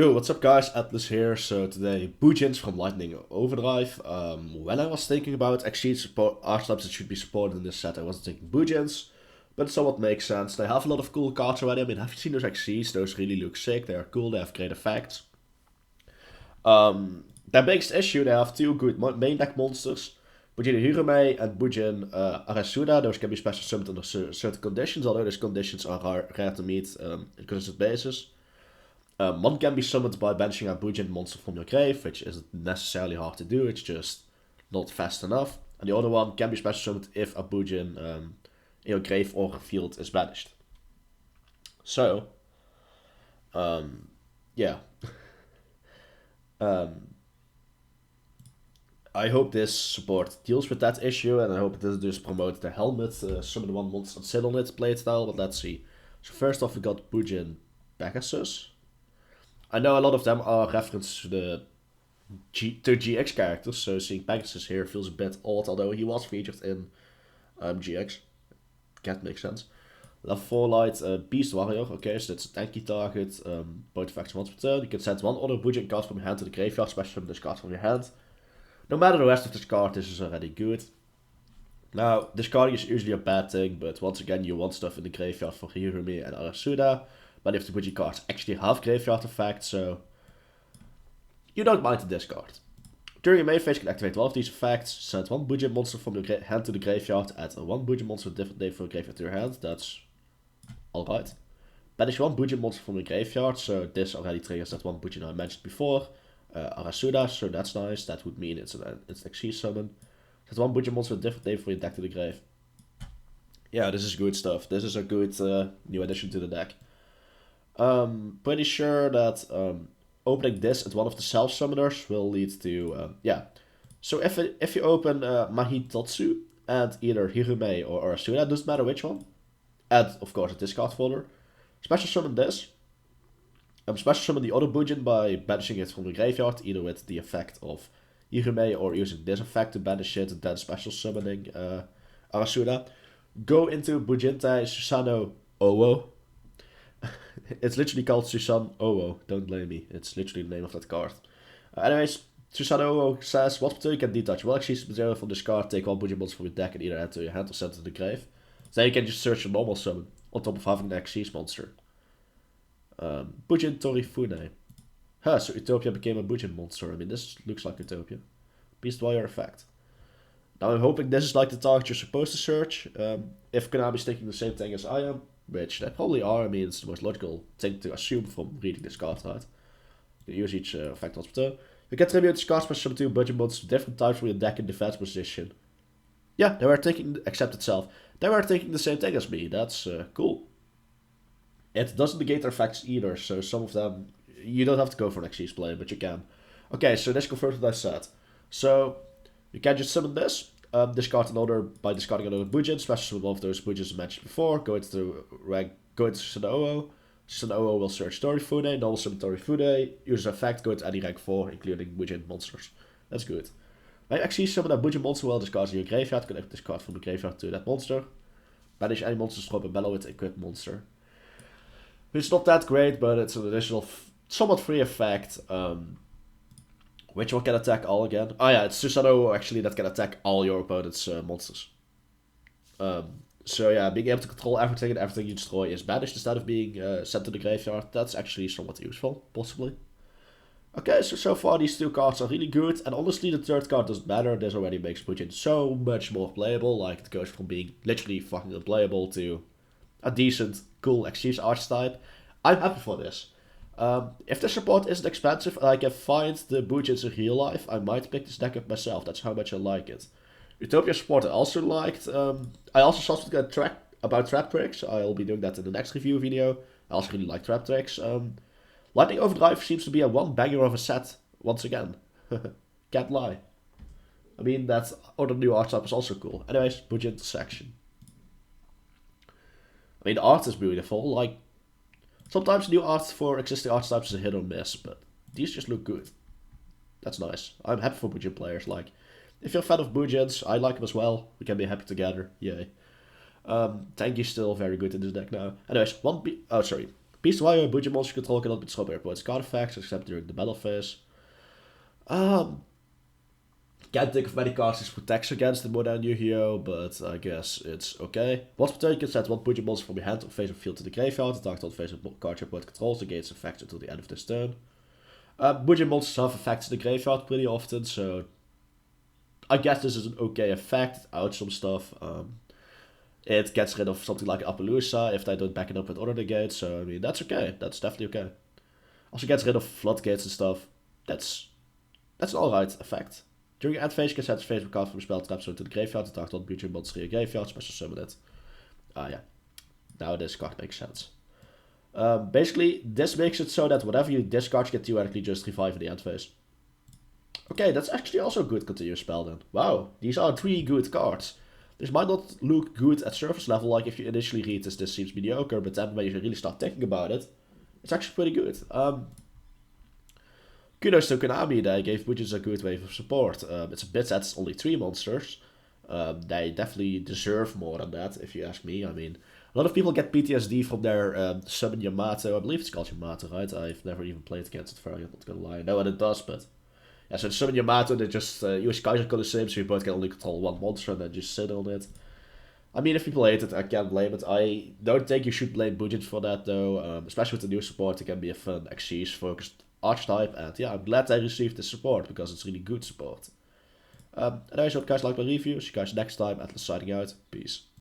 Yo, what's up guys, Atlas here. So today, Bujin's from Lightning Overdrive. When I was thinking about XG support archetypes that should be supported in this set, I wasn't thinking Bujin's, but it somewhat makes sense. They have a lot of cool cards already. I mean, have you seen those XCs? Those really look sick, they are cool, they have great effects. Their biggest issue, they have two good main deck monsters, Bujin Hirume and Bujin Arasuda. Those can be special summoned under certain conditions, although those conditions are rare to meet on a consistent basis. One can be summoned by banishing a Bujin monster from your grave, which isn't necessarily hard to do, it's just not fast enough. And the other one can be special summoned if a Bujin in your grave or field is banished. So, yeah. I hope this support deals with that issue, and I hope it doesn't just promote the helmet, summon one monster and sit on it playstyle, but let's see. So first off we got Bujin Pegasus. I know a lot of them are references to the GX characters, so seeing Pegasus here feels a bit odd, although he was featured in GX. Can't make sense. Level 4 Light, Beast Warrior. Okay, so that's a tanky target. Both effects once per turn. You can send one other Bujin card from your hand to the graveyard, especially from this card from your hand. No matter the rest of this card, this is already good. Now, discarding is usually a bad thing, but once again, you want stuff in the graveyard for Hirumi and Arasuda. Many of the Bujin cards actually have graveyard effects, so you don't mind the discard. During your main phase, you can activate one of these effects. Send one Bujin monster from your hand to the graveyard. Add one Bujin monster with a different name from the graveyard to your hand. That's alright. Banish one Bujin monster from the graveyard, so this already triggers that one Bujin I mentioned before. Arasuda, so that's nice. That would mean it's an XC summon. Set one Bujin monster with a different name for your deck to the grave. Yeah, this is good stuff. This is a good new addition to the deck. Pretty sure that opening this at one of the self summoners will lead to yeah. So if you open Mahitotsu and either Hirume or Arasuda, doesn't matter which one, add of course a discard folder. Special summon this. Special summon the other Bujin by banishing it from the graveyard, either with the effect of Hirume or using this effect to banish it, and then special summoning Arasuda. Go into Bujintai Susano Owo. It's literally called Susan Owo, don't blame me, it's literally the name of that card. Anyways, Susan Owo says, what you can detach one XC material from this card, take one Bujin monster from your deck and either add to your hand or send it to the grave. So then you can just search a normal summon, on top of having the XC's monster. Bujin Torifune. Huh, so Utopia became a Bujin monster. I mean, this looks like Utopia. Beast Warrior effect. Now I'm hoping this is like the target you're supposed to search. If Konami's thinking the same thing as I am, which they probably are, I mean, it's the most logical thing to assume from reading this card, right? You can use each effect once per turn. You can tribute this card special to Bujin monsters different types from your deck in defense position. Yeah, they were thinking, except itself, they were thinking the same thing as me. That's cool. It doesn't negate their effects either, so some of them, you don't have to go for an XC's play, but you can. Okay, so this confirms what I said. So, you can just summon this. Discard another by discarding another Bujin, special with one of those Bujins I mentioned before. Go into Susanoo. Susanoo will search Torifune, normal summon Torifune, use an effect, go into any rank 4, including Bujin monsters. That's good. When you actually summon a Bujin monster while discarding your graveyard, connect this card from the graveyard to that monster. Banish any monsters from a battle with equipped monster. It's not that great, but it's an additional, somewhat free effect. Which one can attack all again? Oh yeah, it's Susanoo actually that can attack all your opponent's monsters. So yeah, being able to control everything and everything you destroy is banished instead of being sent to the graveyard. That's actually somewhat useful, possibly. Okay, so far these two cards are really good, and honestly the third card doesn't matter. This already makes Bujin so much more playable, like it goes from being literally fucking unplayable to a decent, cool exchange archetype. I'm happy for this. If the support isn't expensive and I can find the Bujins in real life, I might pick this deck up myself. That's how much I like it. Utopia support I also liked. I also saw something about trap tricks. I'll be doing that in the next review video. I also really like trap tricks. Lightning Overdrive seems to be a one banger of a set once again. Can't lie. I mean, that other new art type is also cool. Anyways, Bujin section. I mean, the art is beautiful. Like, sometimes new art for existing archetypes is a hit or miss, but these just look good. That's nice. I'm happy for Bujin players. Like, if you're a fan of Bujins, I like them as well. We can be happy together. Yay. Tanky's still very good in this deck now. Anyways, Beast Warrior, Bujin monster control cannot be destroyed by your opponent's card effects except during the battle phase. Can't think of many cards this protects against in Modern Yu-Gi-Oh, but I guess it's okay. Once per turn, you can set one Bujin monster from your hand or face of field to the graveyard. The target on face of card your opponent controls negates effects until the end of this turn. Bujin monsters have effects in the graveyard pretty often, so I guess this is an okay effect. Out some stuff. It gets rid of something like Appaloosa if they don't back it up with other negates, so I mean, that's okay. That's definitely okay. Also gets rid of floodgates and stuff. That's an alright effect. During your end phase, you can set a favorite card from a spell trap to the graveyard. The target on Bujin monster in your graveyard, special summon it. Yeah. Now this card makes sense. Basically, this makes it so that whatever you discard, you can theoretically just revive in the end phase. Okay, that's actually also a good continuous spell then. Wow, these are 3 good cards. This might not look good at surface level, like if you initially read this seems mediocre, but then when you really start thinking about it, it's actually pretty good. Kudos to Konami, they gave Bujin a good wave of support. It's a bit sad it's only 3 monsters. They definitely deserve more than that, if you ask me. I mean, a lot of people get PTSD from their summon Yamato. I believe it's called Yamato, right? I've never even played against it, I'm not gonna lie. I know what it does, but yeah, so summon Yamato, they just use Kaiser Colosseum, so you both can only control 1 monster and then just sit on it. I mean, if people hate it, I can't blame it. I don't think you should blame Bujin for that, though. Especially with the new support, it can be a fun Xyz-focused archetype, and yeah, I'm glad they received this support, because it's really good support. And I hope you guys like my review. See you guys next time. Atlas signing out. Peace.